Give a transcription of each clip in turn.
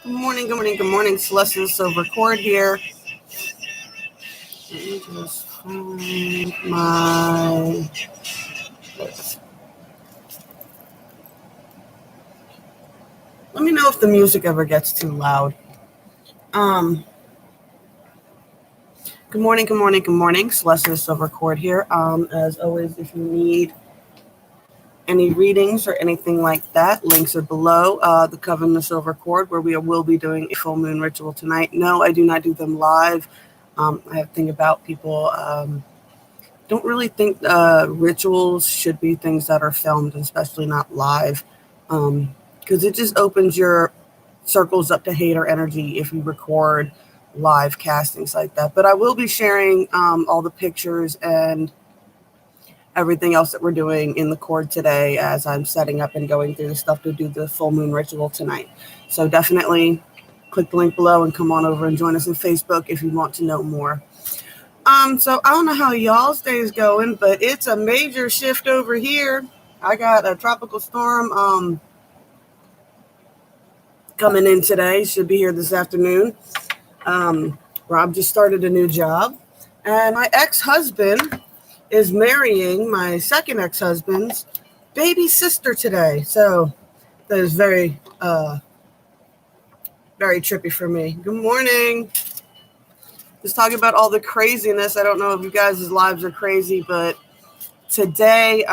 Good morning. Celeste Silver Cord here. Let me just find my. Let me know if the music ever gets too loud. Good morning. Celeste Silver Cord here. As always, if you need any readings or anything like that, links are below. The Coven, the Silver Cord, where we will be doing a full moon ritual tonight. No, I do not do them live. I have to think about people. Don't really think rituals should be things that are filmed, especially not live, because it just opens your circles up to hater energy if you record live castings like that. But I will be sharing all the pictures and everything else that we're doing in the cord today as I'm setting up and going through the stuff to do the full moon ritual tonight. So definitely click the link below and come on over and join us on Facebook if you want to know more. So I don't know how y'all's day is going, but it's a major shift over here. I got a tropical storm coming in today. Should be here this afternoon. Rob just started a new job, and my ex-husband is marrying my second ex-husband's baby sister today. So that is very, very trippy for me. Good morning. Just talking about all the craziness. I don't know if you guys' lives are crazy, but today,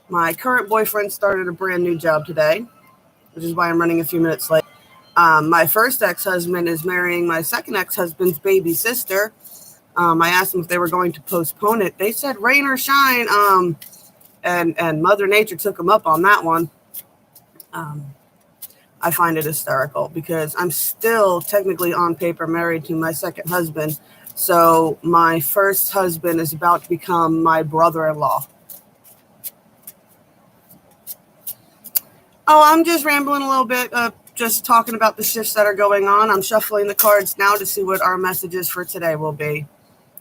my current boyfriend started a brand new job today, which is why I'm running a few minutes late. My first ex-husband is marrying my second ex-husband's baby sister. I asked them if they were going to postpone it. They said rain or shine, and Mother Nature took them up on that one. I find it hysterical because I'm still technically on paper married to my second husband. So my first husband is about to become my brother-in-law. Oh, I'm just rambling a little bit, just talking about the shifts that are going on. I'm shuffling the cards now to see what our messages for today will be.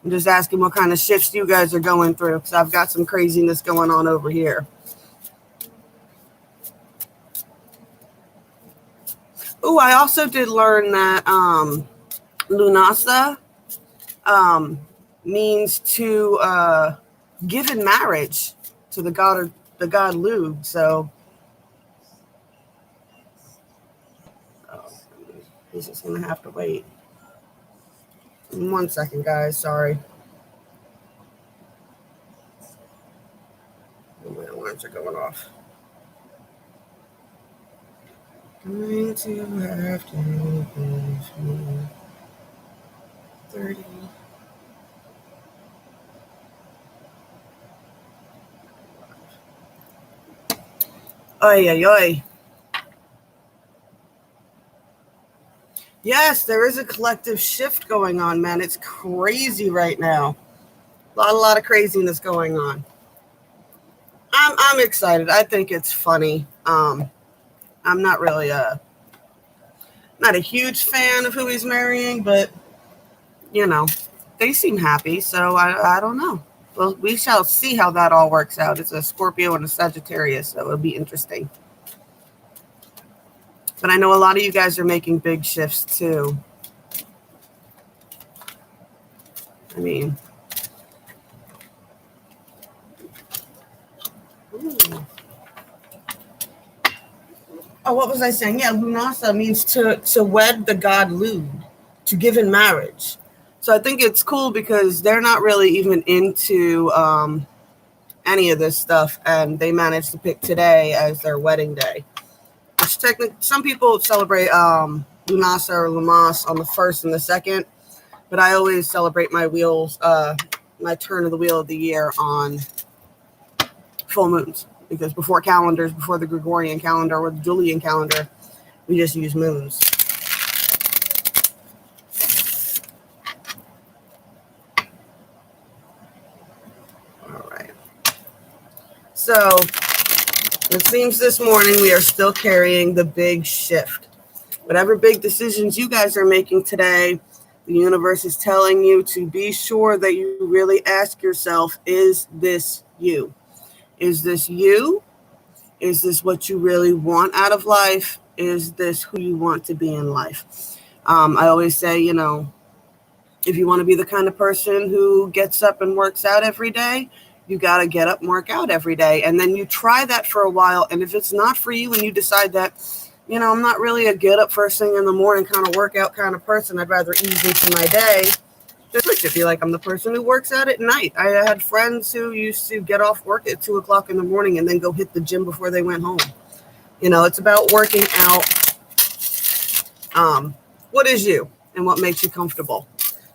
I'm just asking what kind of shifts you guys are going through because I've got some craziness going on over here. Oh, I also did learn that Lunasa means to give in marriage to the god Lug. So he's just gonna have to wait. 1 second, guys. Sorry. My alarms are going off. Going to have to finish 30. Oy. Yes, there is a collective shift going on, man. It's crazy right now. A lot of craziness going on. I'm excited. I think it's funny. I'm not really not a huge fan of who he's marrying, but you know, they seem happy, so I don't know. Well, we shall see how that all works out. It's a Scorpio and a Sagittarius, so it'll be interesting. But I know a lot of you guys are making big shifts too. I mean, oh, what was I saying? Yeah, Lunasa means to wed the god Lug, to give in marriage. So I think it's cool because they're not really even into any of this stuff, and they managed to pick today as their wedding day. Which technically, some people celebrate Lunasa or Lamas on the 1st and the 2nd, but I always celebrate my my turn of the wheel of the year on full moons. Because before calendars, before the Gregorian calendar or the Julian calendar, we just use moons. All right. So it seems this morning we are still carrying the big shift. Whatever big decisions you guys are making today, the universe is telling you to be sure that you really ask yourself, is this you? Is this you? Is this what you really want out of life? Is this who you want to be in life? I always say, if you want to be the kind of person who gets up and works out every day, you got to get up and work out every day. And then you try that for a while. And if it's not for you and you decide that, I'm not really a get up first thing in the morning kind of workout kind of person, I'd rather ease into my day, just switch it. Be like, I'm the person who works out at night. I had friends who used to get off work at 2:00 in the morning and then go hit the gym before they went home. It's about working out what is you and what makes you comfortable.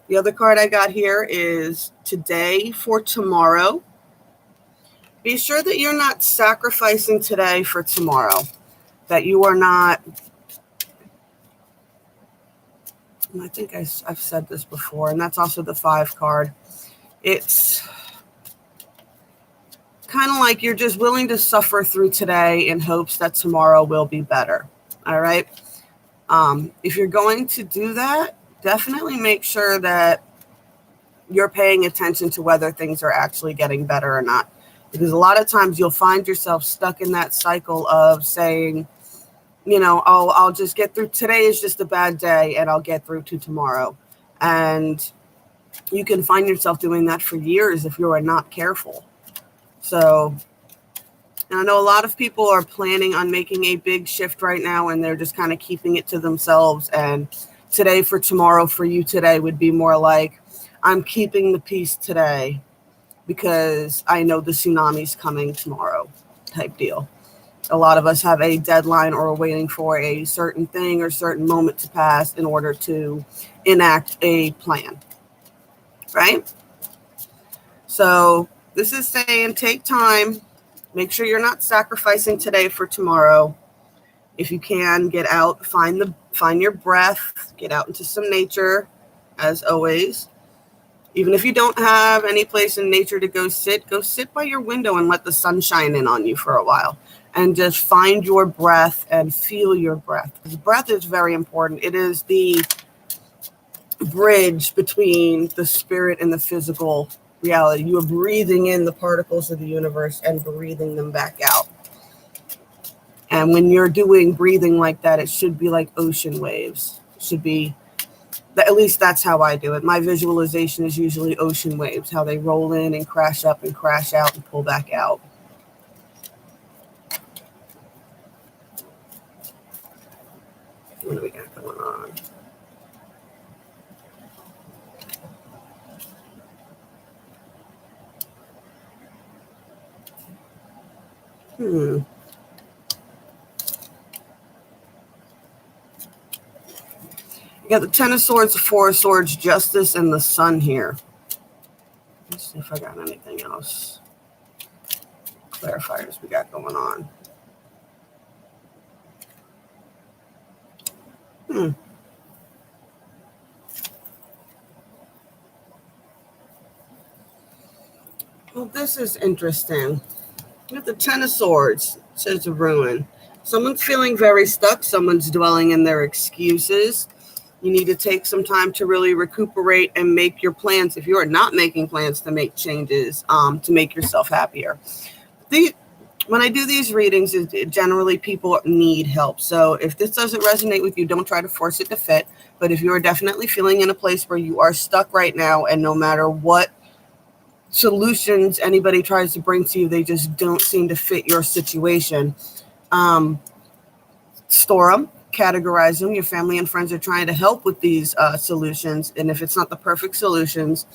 The other card I got here is today for tomorrow. Be sure that you're not sacrificing today for tomorrow, that you are not, I think I've said this before, and that's also the 5 card. It's kind of like you're just willing to suffer through today in hopes that tomorrow will be better. All right. If you're going to do that, definitely make sure that you're paying attention to whether things are actually getting better or not. Because a lot of times you'll find yourself stuck in that cycle of saying, I'll just get through. Today is just a bad day and I'll get through to tomorrow. And you can find yourself doing that for years if you are not careful. So, and I know a lot of people are planning on making a big shift right now and they're just kind of keeping it to themselves. And today for tomorrow for you today would be more like, I'm keeping the peace today because I know the tsunami's coming tomorrow type deal. A lot of us have a deadline or are waiting for a certain thing or certain moment to pass in order to enact a plan, right? So this is saying take time. Make sure you're not sacrificing today for tomorrow. If you can, get out, find your breath, get out into some nature, as always. Even if you don't have any place in nature to go sit by your window and let the sun shine in on you for a while. And just find your breath and feel your breath. Because breath is very important. It is the bridge between the spirit and the physical reality. You are breathing in the particles of the universe and breathing them back out. And when you're doing breathing like that, it should be like ocean waves. It should be, at least that's how I do it. My visualization is usually ocean waves, how they roll in and crash up and crash out and pull back out. What do we got going on? You got the 10 of Swords, the 4 of Swords, Justice, and the Sun here. Let's see if I got anything else. Clarifiers we got going on. Well, this is interesting. You got the 10 of Swords, it says a ruin. Someone's feeling very stuck. Someone's dwelling in their excuses. You need to take some time to really recuperate and make your plans. If you are not making plans to make changes, to make yourself happier. When I do these readings, generally people need help. So if this doesn't resonate with you, don't try to force it to fit. But if you are definitely feeling in a place where you are stuck right now, and no matter what solutions anybody tries to bring to you, they just don't seem to fit your situation, store them, categorize them. Your family and friends are trying to help with these solutions. And if it's not the perfect solutions,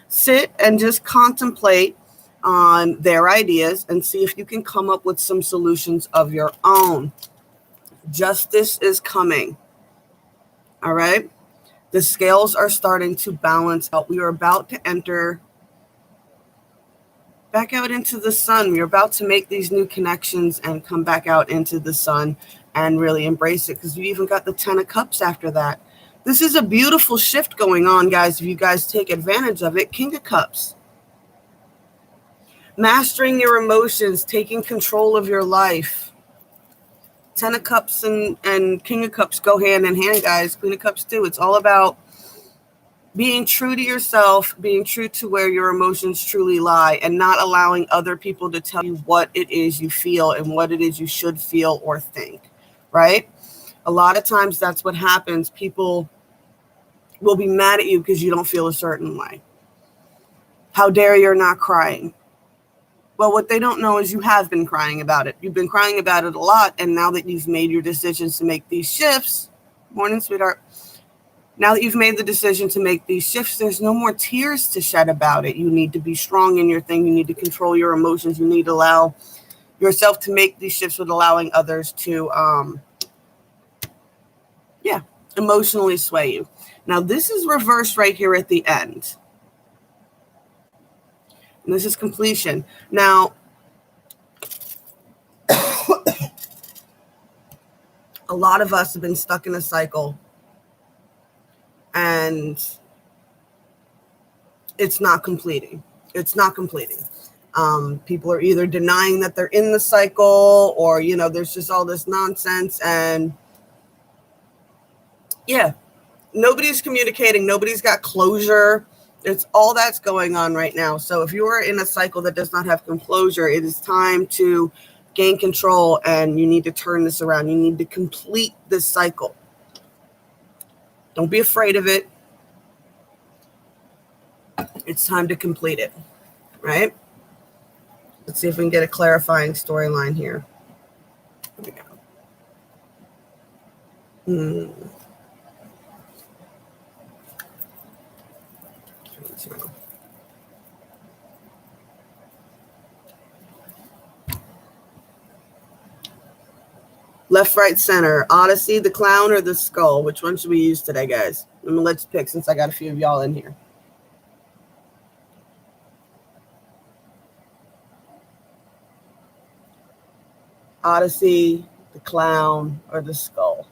sit and just contemplate on their ideas and see if you can come up with some solutions of your own. Justice is coming. All right. The scales are starting to balance out. We are about to enter back out into the sun. We're about to make these new connections and come back out into the sun and really embrace it, because you even got the 10 of Cups after that. This is a beautiful shift going on, guys. If you guys take advantage of it, King of Cups. Mastering your emotions, taking control of your life. 10 of Cups and King of Cups go hand in hand, guys. Queen of Cups too. It's all about being true to yourself, being true to where your emotions truly lie, and not allowing other people to tell you what it is you feel and what it is you should feel or think, right? A lot of times that's what happens. People will be mad at you because you don't feel a certain way. How dare you're not crying? Well, what they don't know is you have been crying about it. You've been crying about it a lot. And now that you've made your decisions to make these shifts, morning, sweetheart. Now that you've made the decision to make these shifts, there's no more tears to shed about it. You need to be strong in your thing. You need to control your emotions. You need to allow yourself to make these shifts with allowing others to, emotionally sway you. Now, this is reversed right here at the end. And this is completion. Now, a lot of us have been stuck in a cycle and it's not completing. It's not completing. People are either denying that they're in the cycle or, there's just all this nonsense. And nobody's communicating. Nobody's got closure. It's all that's going on right now. So if you are in a cycle that does not have closure, it is time to gain control and you need to turn this around. You need to complete this cycle. Don't be afraid of it. It's time to complete it, right? Let's see if we can get a clarifying storyline here. Here we go. Left, right, center. Odyssey, the clown, or the skull? Which one should we use today, guys? Let's pick since I got a few of y'all in here. Odyssey, the clown, or the skull?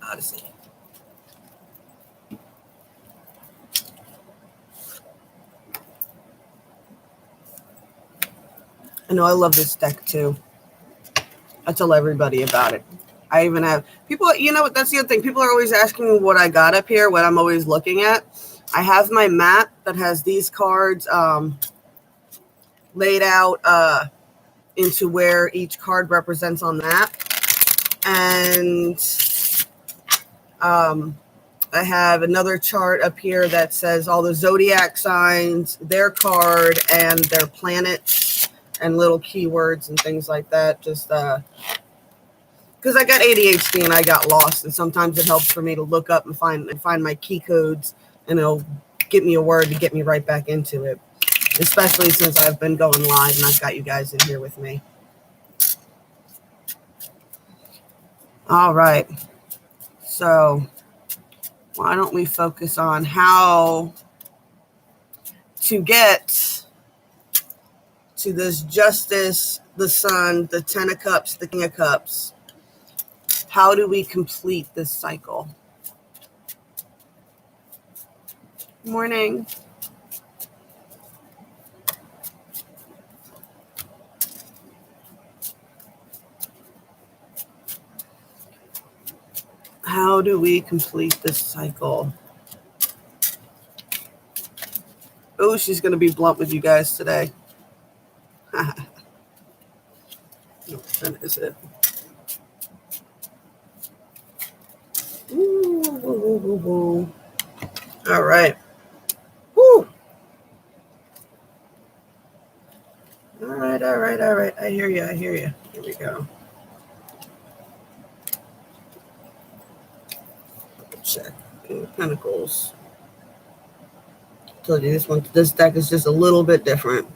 Odyssey. I know I love this deck too. I tell everybody about it. I even have people, that's the other thing. People are always asking me what I got up here, what I'm always looking at. I have my map that has these cards laid out into where each card represents on the map. And I have another chart up here that says all the zodiac signs, their card, and their planets, and little keywords and things like that. Just because I got ADHD and I got lost, and sometimes it helps for me to look up and find my key codes, and it'll get me a word to get me right back into it. Especially since I've been going live and I've got you guys in here with me. All right. So why don't we focus on how to get to this justice, the sun, the 10 of cups, the king of cups. How do we complete this cycle? Morning. How do we complete this cycle? Oh, she's going to be blunt with you guys today. No, that is it. Ooh. All right. Woo. All right. I hear you. Here we go. Check. Pentacles. I told you this deck is just a little bit different.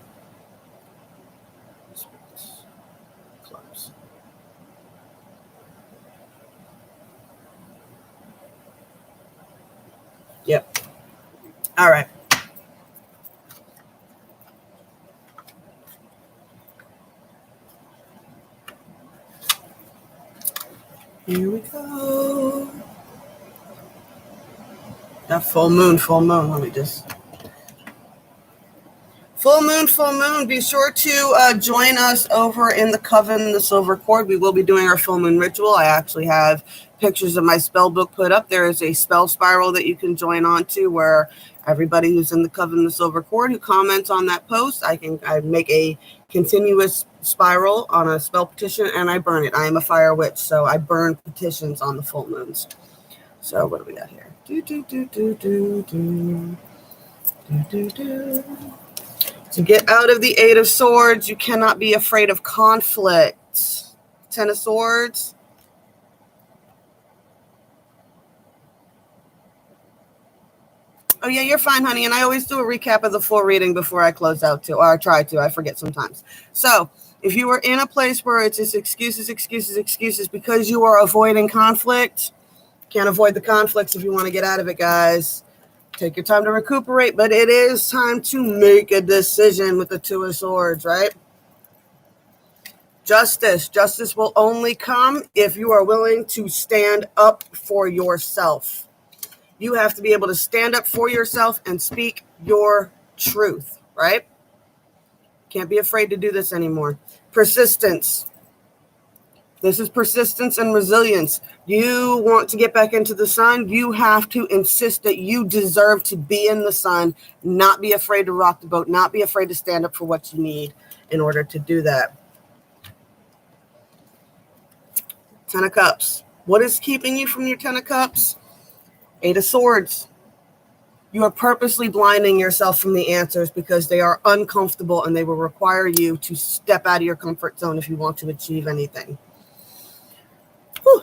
Clubs. Yep. All right. Here we go. That full moon. Let me just. Full moon. Be sure to join us over in the Coven, the Silver Cord. We will be doing our full moon ritual. I actually have pictures of my spell book put up. There is a spell spiral that you can join onto where everybody who's in the Coven, the Silver Cord, who comments on that post, I make a continuous spiral on a spell petition and I burn it. I am a fire witch, so I burn petitions on the full moons. So what do we got here? To get out of the Eight of Swords, you cannot be afraid of conflict. Ten of Swords. Oh, yeah, you're fine, honey. And I always do a recap of the full reading before I close out, too. Or I try to. I forget sometimes. So if you are in a place where it's just excuses because you are avoiding conflict, can't avoid the conflicts if you want to get out of it, guys. Take your time to recuperate, but it is time to make a decision with the Two of Swords, right? Justice. Justice will only come if you are willing to stand up for yourself. You have to be able to stand up for yourself and speak your truth, right? Can't be afraid to do this anymore. Persistence. This is persistence and resilience. You want to get back into the sun, you have to insist that you deserve to be in the sun, not be afraid to rock the boat, not be afraid to stand up for what you need in order to do that. Ten of Cups. What is keeping you from your Ten of Cups? Eight of Swords. You are purposely blinding yourself from the answers because they are uncomfortable and they will require you to step out of your comfort zone if you want to achieve anything. Whew.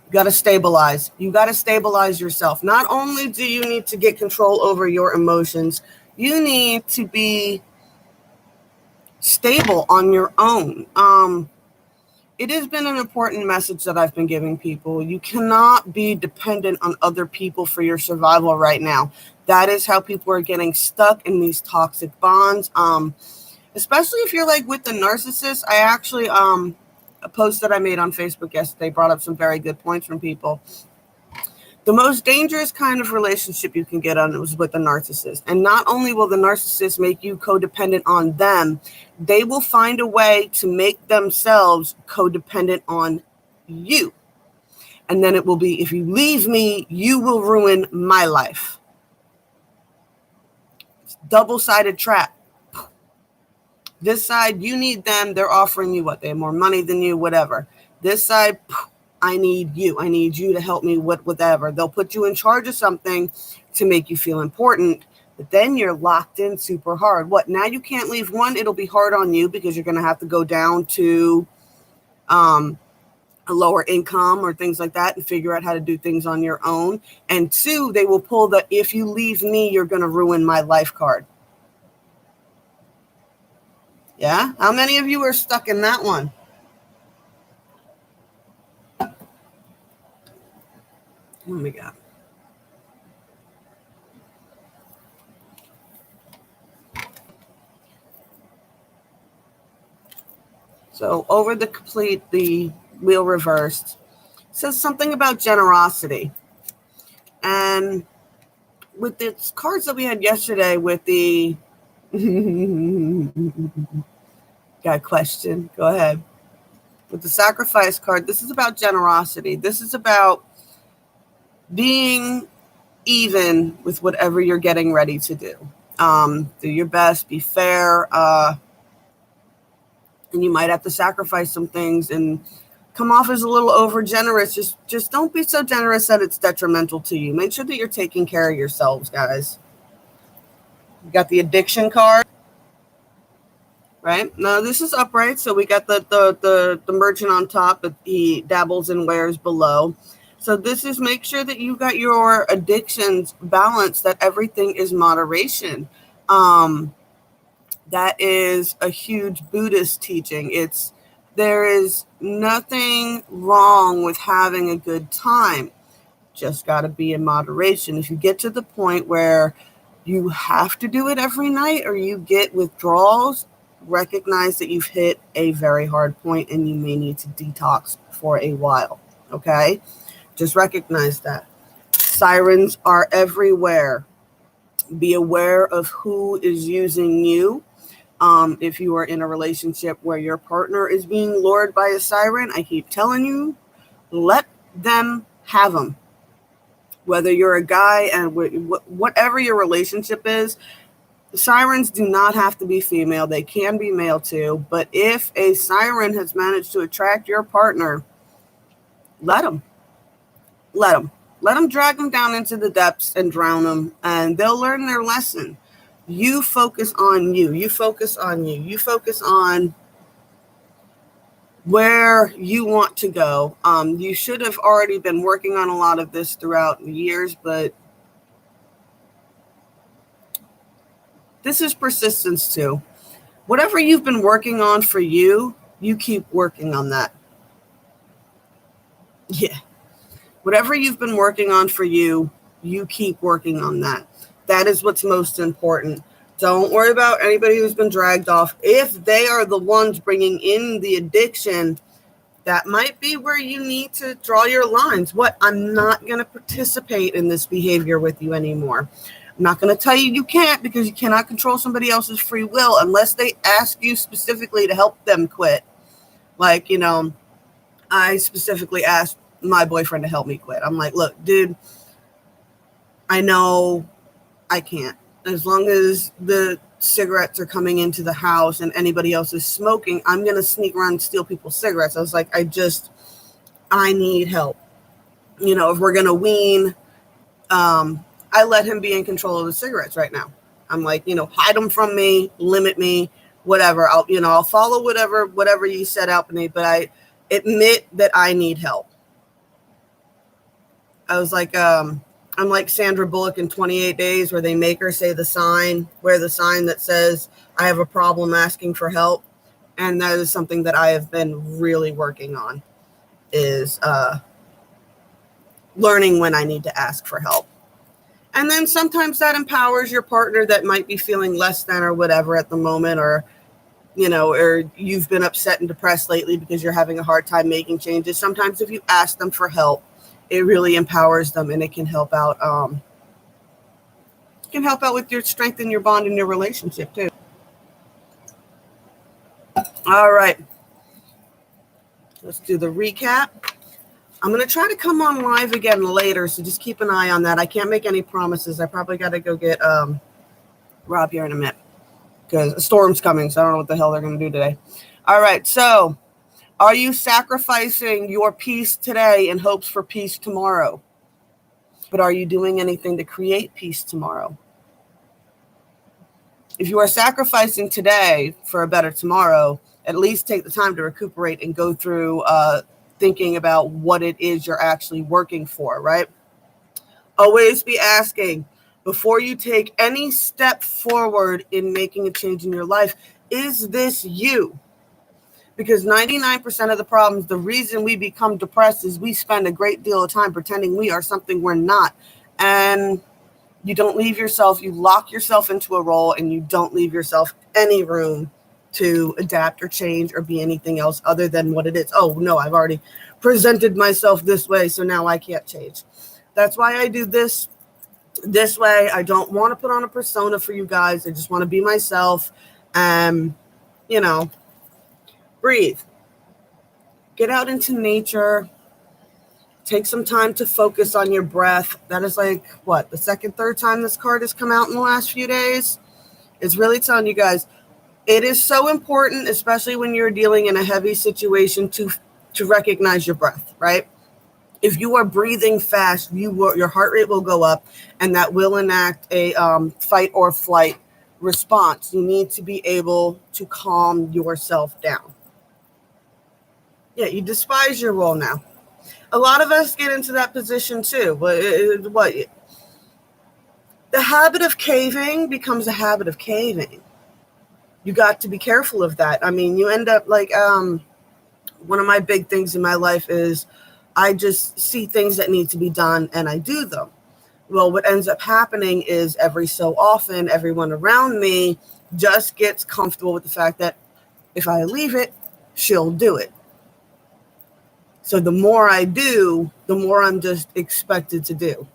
You got to stabilize. You got to stabilize yourself. Not only do you need to get control over your emotions, you need to be stable on your own. It has been an important message that I've been giving people. You cannot be dependent on other people for your survival right now. That is how people are getting stuck in these toxic bonds. Especially if you're like with the narcissist. I actually, a post that I made on Facebook yesterday brought up some very good points from people. The most dangerous kind of relationship you can get on was with the narcissist. And not only will the narcissist make you codependent on them, they will find a way to make themselves codependent on you. And then it will be, if you leave me, you will ruin my life. It's a double-sided trap. This side, you need them. They're offering you what? They have more money than you, whatever. This side, I need you. I need you to help me with whatever. They'll put you in charge of something to make you feel important, but then you're locked in super hard. What? Now you can't leave. One, it'll be hard on you because you're going to have to go down to a lower income or things like that and figure out how to do things on your own. And two, they will pull the, if you leave me, you're going to ruin my life card. Yeah? How many of you are stuck in that one? What do we got? So over the wheel reversed, it says something about generosity. And with the cards that we had yesterday with the got a question? Go ahead. With the sacrifice card, this is about generosity. This is about being even with whatever you're getting ready to do. Do your best, be fair, and you might have to sacrifice some things and come off as a little over generous. Just don't be so generous that it's detrimental to you. Make sure that you're taking care of yourselves, guys. You got the addiction card, right? Now this is upright, so we got the merchant on top, but he dabbles in wares below. So this is make sure that you got your addictions balanced, that everything is moderation. That is a huge Buddhist teaching. There is nothing wrong with having a good time. Just got to be in moderation. If you get to the point where you have to do it every night or you get withdrawals, recognize that you've hit a very hard point and you may need to detox for a while. Okay? Just recognize that. Sirens are everywhere. Be aware of who is using you. If you are in a relationship where your partner is being lured by a siren, I keep telling you, let them have them. Whether you're a guy and whatever your relationship is, sirens do not have to be female. They can be male too. But if a siren has managed to attract your partner, let them. Let them. Let them drag them down into the depths and drown them, and they'll learn their lesson. You focus on you. You focus on you. You focus on where you want to go. You should have already been working on a lot of this throughout the years, but this is persistence too. Whatever you've been working on for you, you keep working on that. Yeah. Whatever you've been working on for you, you keep working on that. That is what's most important. Don't worry about anybody who's been dragged off. If they are the ones bringing in the addiction, that might be where you need to draw your lines. What? I'm not going to participate in this behavior with you anymore. I'm not going to tell you you can't, because you cannot control somebody else's free will unless they ask you specifically to help them quit. Like, I specifically asked my boyfriend to help me quit. I'm like, look, dude, I know I can't. As long as the cigarettes are coming into the house and anybody else is smoking, I'm going to sneak around and steal people's cigarettes. I was like, I need help. If we're going to wean, I let him be in control of the cigarettes right now. I'm like, hide them from me, limit me, whatever. I'll follow whatever you set out for me, but I admit that I need help. I was like, I'm like Sandra Bullock in 28 Days, where they make her say wear the sign that says, I have a problem asking for help. And that is something that I have been really working on, is learning when I need to ask for help. And then sometimes that empowers your partner that might be feeling less than or whatever at the moment, or you've been upset and depressed lately because you're having a hard time making changes. Sometimes if you ask them for help, it really empowers them, and it can help out. With your strength and your bond in your relationship too. All right, let's do the recap. I'm going to try to come on live again later, so just keep an eye on that. I can't make any promises. I probably got to go get Rob here in a minute, because a storm's coming, so I don't know what the hell they're going to do today. All right, so are you sacrificing your peace today in hopes for peace tomorrow? But are you doing anything to create peace tomorrow? If you are sacrificing today for a better tomorrow, at least take the time to recuperate and go through thinking about what it is you're actually working for, right? Always be asking, before you take any step forward in making a change in your life, is this you? Because 99% of the problems, the reason we become depressed is we spend a great deal of time pretending we are something we're not. And you don't leave yourself, you lock yourself into a role, and you don't leave yourself any room to adapt or change or be anything else other than what it is. Oh, no, I've already presented myself this way, so now I can't change. That's why I do this way. I don't want to put on a persona for you guys. I just want to be myself and, breathe. Get out into nature. Take some time to focus on your breath. That is like, the second, third time this card has come out in the last few days. It's really telling you guys, it is so important, especially when you're dealing in a heavy situation, to recognize your breath, right? If you are breathing fast, your heart rate will go up, and that will enact a fight or flight response. You need to be able to calm yourself down. Yeah, you despise your role now. A lot of us get into that position too. The habit of caving becomes a habit of caving. You got to be careful of that. I mean, you end up like, one of my big things in my life is I just see things that need to be done and I do them. Well, what ends up happening is every so often, everyone around me just gets comfortable with the fact that if I leave it, she'll do it. So the more I do, the more I'm just expected to do.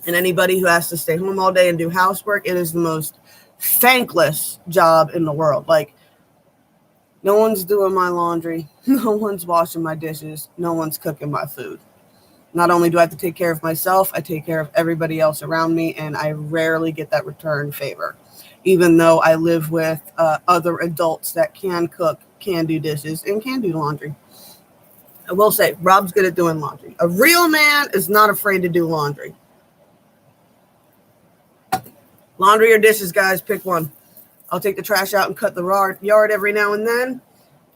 And anybody who has to stay home all day and do housework, it is the most thankless job in the world. Like, no one's doing my laundry. No one's washing my dishes. No one's cooking my food. Not only do I have to take care of myself, I take care of everybody else around me, and I rarely get that return favor. Even though I live with other adults that can cook, can do dishes, and can do laundry. I will say, Rob's good at doing laundry. A real man is not afraid to do laundry. Laundry or dishes, guys, pick one. I'll take the trash out and cut the yard every now and then.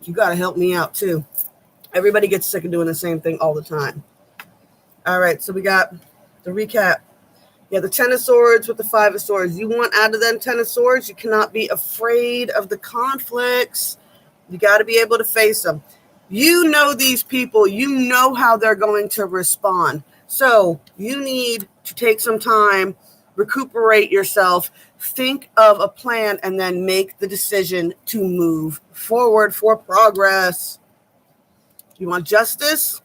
You got to help me out, too. Everybody gets sick of doing the same thing all the time. All right, so we got the recap. Yeah, the Ten of Swords with the Five of Swords. You want out of them Ten of Swords, you cannot be afraid of the conflicts. You got to be able to face them. You know these people. You know how they're going to respond. So you need to take some time, recuperate yourself, think of a plan, and then make the decision to move forward for progress. You want justice?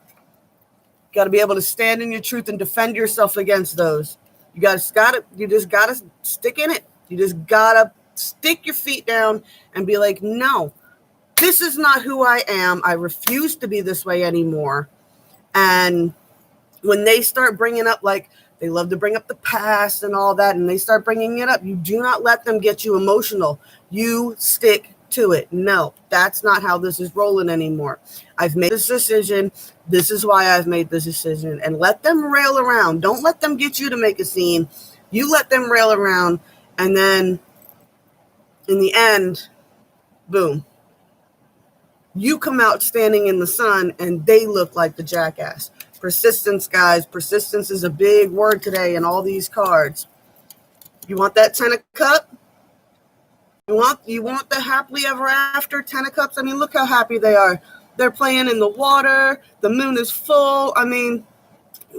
You got to be able to stand in your truth and defend yourself against those. You just gotta stick in it. You just gotta stick your feet down and be like, no, this is not who I am. I refuse to be this way anymore. And when they start bringing up, like, they love to bring up the past and all that, and they start bringing it up, you do not let them get you emotional. You stick to it. No, that's not how this is rolling anymore. I've made this decision. This is why I've made this decision. And let them rail around. Don't let them get you to make a scene. You let them rail around, and then in the end, boom, you come out standing in the sun and they look like the jackass. Persistence, guys. Persistence is a big word today in all these cards. You want that Ten of Cups? You want the happily ever after Ten of Cups? I mean, look how happy they are. They're playing in the water. The moon is full. I mean,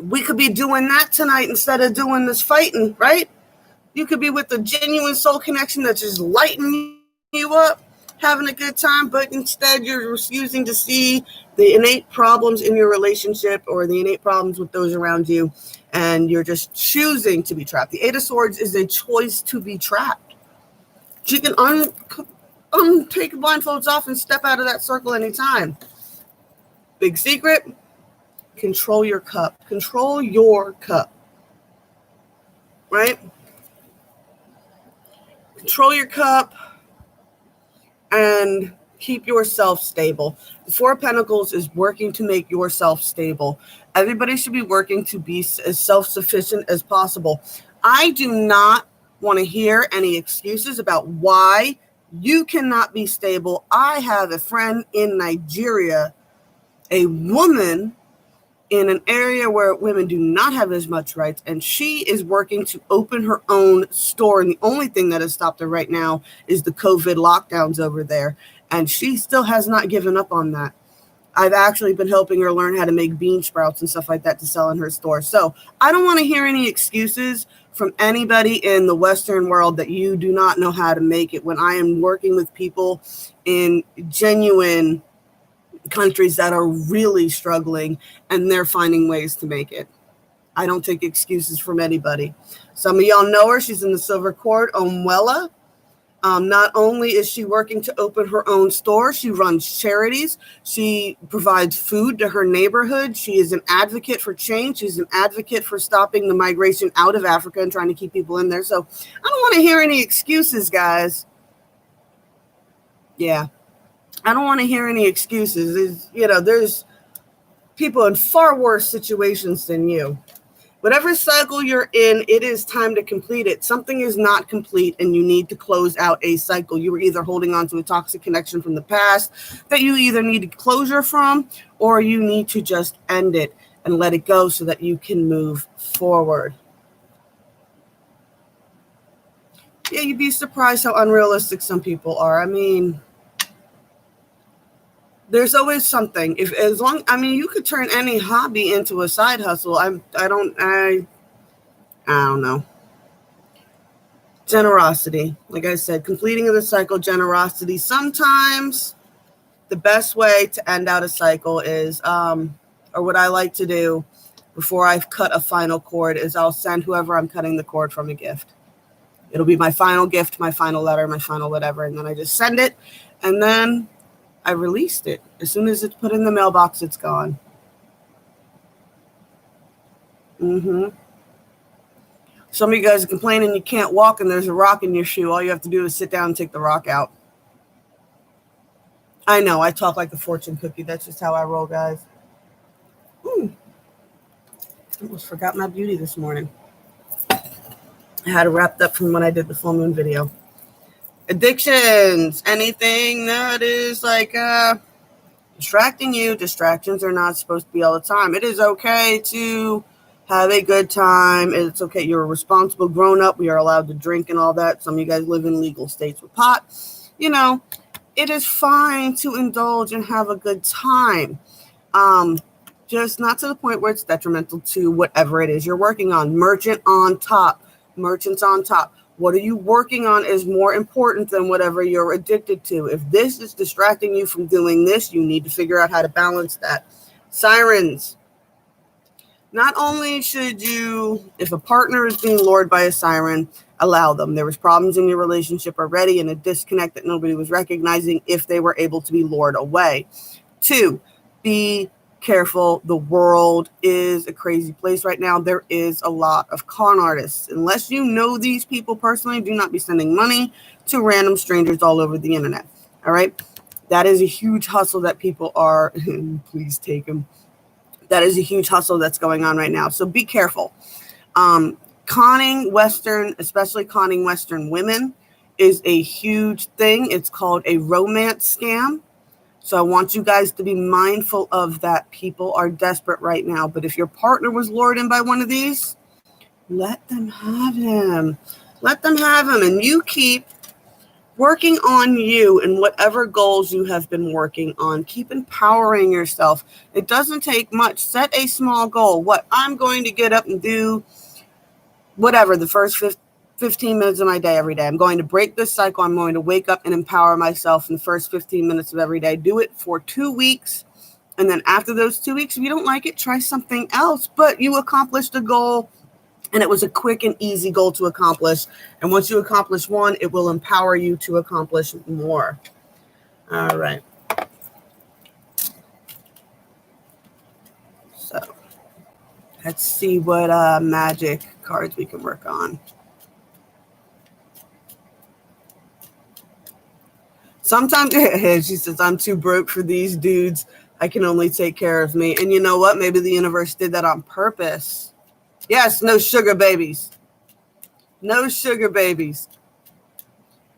we could be doing that tonight instead of doing this fighting, right? You could be with a genuine soul connection that's just lighting you up, having a good time, but instead you're refusing to see the innate problems in your relationship or the innate problems with those around you, and you're just choosing to be trapped. The Eight of Swords is a choice to be trapped. You can take the blindfolds off and step out of that circle anytime. Big secret, control your cup. Control your cup, right? Control your cup and keep yourself stable. The Four of Pentacles is working to make yourself stable. Everybody should be working to be as self-sufficient as possible. I do not want to hear any excuses about why you cannot be stable. I have a friend in Nigeria, a woman in an area where women do not have as much rights, and she is working to open her own store. And the only thing that has stopped her right now is the COVID lockdowns over there. And she still has not given up on that. I've actually been helping her learn how to make bean sprouts and stuff like that to sell in her store. So I don't want to hear any excuses from anybody in the Western world that you do not know how to make it, when I am working with people in genuine countries that are really struggling and they're finding ways to make it. I don't take excuses from anybody. Some of y'all know her. She's in the Silver Cord, Omwela. Not only is she working to open her own store, she runs charities. She provides food to her neighborhood. She is an advocate for change. She's an advocate for stopping the migration out of Africa and trying to keep people in there. So I don't want to hear any excuses, guys. Yeah, I don't want to hear any excuses. There's people in far worse situations than you. Whatever cycle you're in, it is time to complete it. Something is not complete and you need to close out a cycle. You were either holding on to a toxic connection from the past that you either need closure from, or you need to just end it and let it go so that you can move forward. Yeah, you'd be surprised how unrealistic some people are. I mean, there's always something. You could turn any hobby into a side hustle. I don't know. Generosity. Like I said, completing of the cycle, generosity. Sometimes the best way to end out a cycle is, or what I like to do before I've cut a final cord, is I'll send whoever I'm cutting the cord from a gift. It'll be my final gift, my final letter, my final whatever. And then I just send it. And then I released it. As soon as it's put in the mailbox, it's gone. Some of you guys are complaining you can't walk and there's a rock in your shoe. All you have to do is sit down and take the rock out. I know, I talk like a fortune cookie. That's just how I roll, guys. I almost forgot my beauty this morning. I had it wrapped up from when I did the full moon video. Addictions. Anything that is like distracting you. Distractions are not supposed to be all the time. It is okay to have a good time. It's okay. You're a responsible grown up. We are allowed to drink and all that. Some of you guys live in legal states with pot. You know, it is fine to indulge and have a good time. Just not to the point where it's detrimental to whatever it is you're working on. Merchants on top. What are you working on is more important than whatever you're addicted to. If this is distracting you from doing this, you need to figure out how to balance that. Sirens. Not only should you, if a partner is being lured by a siren, allow them. There was problems in your relationship already and a disconnect that nobody was recognizing if they were able to be lured away. 2, be careful. The world is a crazy place right now. There is a lot of con artists. Unless you know these people personally, do not be sending money to random strangers all over the internet. All right. That is a huge hustle that people are, please take them. That is a huge hustle that's going on right now. So be careful. Conning Western, especially conning Western women, is a huge thing. It's called a romance scam. So I want you guys to be mindful of that. People are desperate right now. But if your partner was lured in by one of these, let them have him. Let them have him. And you keep working on you and whatever goals you have been working on. Keep empowering yourself. It doesn't take much. Set a small goal. What I'm going to get up and do, whatever, the first 15 minutes of my day every day. I'm going to break this cycle. I'm going to wake up and empower myself in the first 15 minutes of every day. Do it for 2 weeks. And then after those 2 weeks, if you don't like it, try something else. But you accomplished a goal. And it was a quick and easy goal to accomplish. And once you accomplish one, it will empower you to accomplish more. All right. So let's see what magic cards we can work on. Sometimes, she says, I'm too broke for these dudes. I can only take care of me. And you know what? Maybe the universe did that on purpose. Yes, no sugar babies. No sugar babies.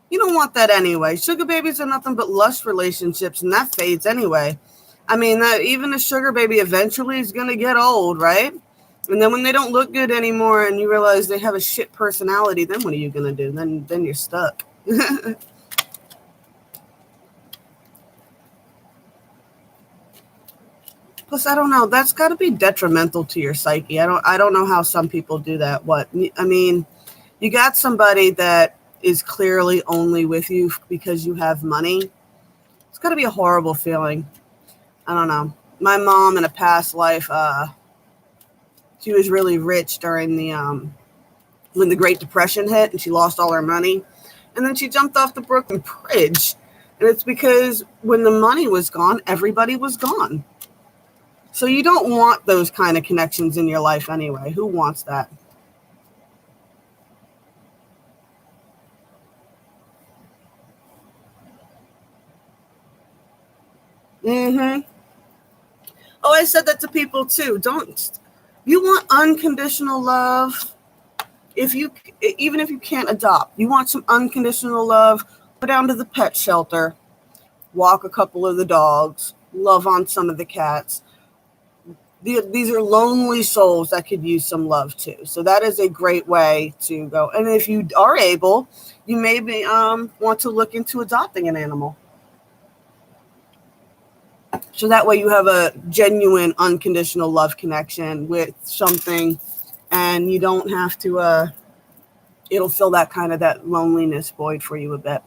You don't want that anyway. Sugar babies are nothing but lust relationships, and that fades anyway. I mean, even a sugar baby eventually is going to get old, right? And then when they don't look good anymore and you realize they have a shit personality, then what are you going to do? Then you're stuck. Plus, I don't know. That's got to be detrimental to your psyche. I don't know how some people do that. I mean, you got somebody that is clearly only with you because you have money. It's got to be a horrible feeling. I don't know. My mom in a past life, she was really rich during the when the Great Depression hit, and she lost all her money, and then she jumped off the Brooklyn Bridge, and it's because when the money was gone, everybody was gone. So you don't want those kind of connections in your life anyway. Who wants that? Oh, I said that to people too. You want unconditional love. Even if you can't adopt, you want some unconditional love, go down to the pet shelter, walk a couple of the dogs, love on some of the cats. These are lonely souls that could use some love too. So that is a great way to go. And if you are able, you maybe want to look into adopting an animal. So that way you have a genuine, unconditional love connection with something, and you don't have to, it'll fill that loneliness void for you a bit.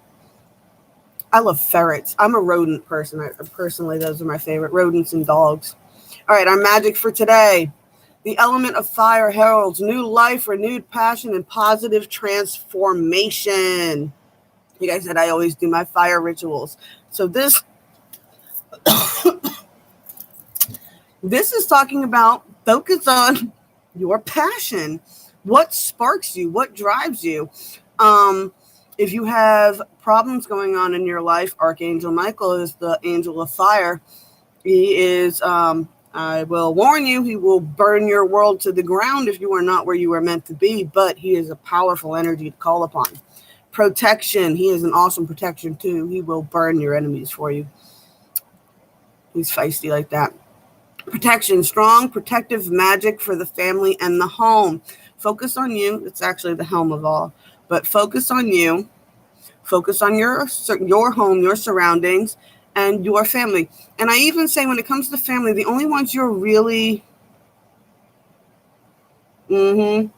I love ferrets. I'm a rodent person. Personally, those are my favorite, rodents and dogs. All right, our magic for today. The element of fire heralds new life, renewed passion, and positive transformation. Like I said, I always do my fire rituals. So this is talking about focus on your passion. What sparks you? What drives you? If you have problems going on in your life, Archangel Michael is the angel of fire. He is, I will warn you, he will burn your world to the ground if you are not where you are meant to be, but he is a powerful energy to call upon. Protection. He is an awesome protection too. He will burn your enemies for you. He's feisty like that. Protection. Strong protective magic for the family and the home. Focus on you. It's actually the helm of all. But focus on you. Focus on your home, your surroundings, and your family. And I even say when it comes to family, the only ones you're really... the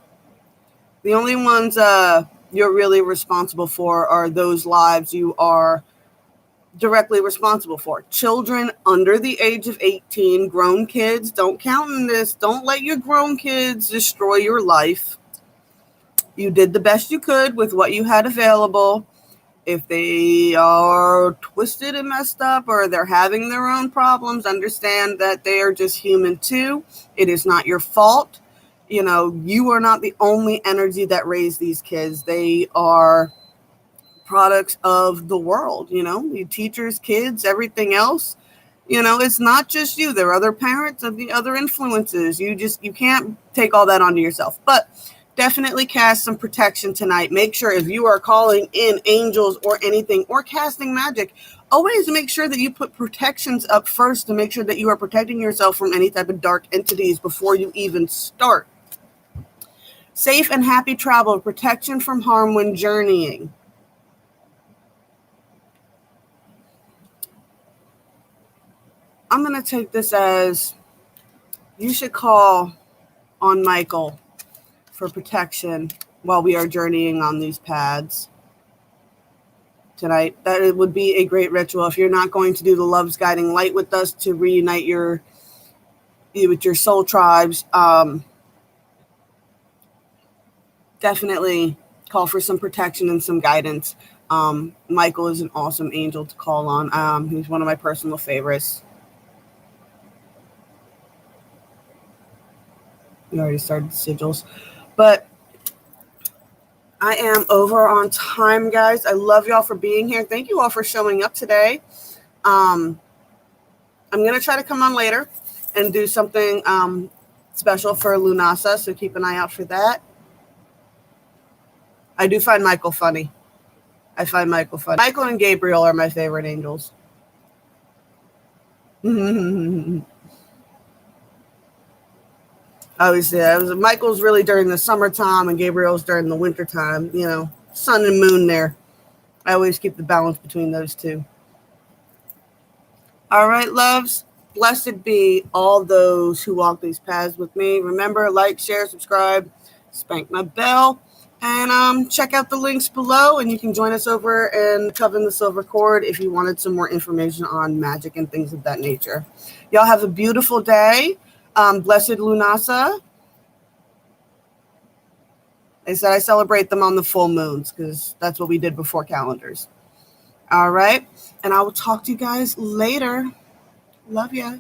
only ones you're really responsible for are those lives you are directly responsible for. Children under the age of 18, grown kids, don't count in this. Don't let your grown kids destroy your life. You did the best you could with what you had available. If they are twisted and messed up or they're having their own problems, understand that they are just human too. It is not your fault. You know, you are not the only energy that raised these kids. They are products of the world, you know, the teachers, kids, everything else. You know, it's not just you. There are other parents and the other influences. You can't take all that onto yourself. But definitely cast some protection tonight. Make sure if you are calling in angels or anything or casting magic, always make sure that you put protections up first to make sure that you are protecting yourself from any type of dark entities before you even start. Safe and happy travel, protection from harm when journeying. I'm going to take this as you should call on Michael for protection while we are journeying on these paths tonight. That it would be a great ritual. If you're not going to do the Love's Guiding Light with us to reunite with your soul tribes, definitely call for some protection and some guidance. Michael is an awesome angel to call on. He's one of my personal favorites. We already started the sigils, but I am over on time, guys. I love y'all for being here. Thank you all for showing up today. I'm going to try to come on later and do something special for Lunasa, so keep an eye out for that. I do find Michael funny. Michael and Gabriel are my favorite angels. Obviously, Michael's really during the summertime and Gabriel's during the wintertime. You know, sun and moon there. I always keep the balance between those two. All right, loves. Blessed be all those who walk these paths with me. Remember, like, share, subscribe, spank my bell, and check out the links below. And you can join us over in Coven the Silver Cord if you wanted some more information on magic and things of that nature. Y'all have a beautiful day. Blessed Lunasa. They said I celebrate them on the full moons because that's what we did before calendars. All right. And I will talk to you guys later. Love ya.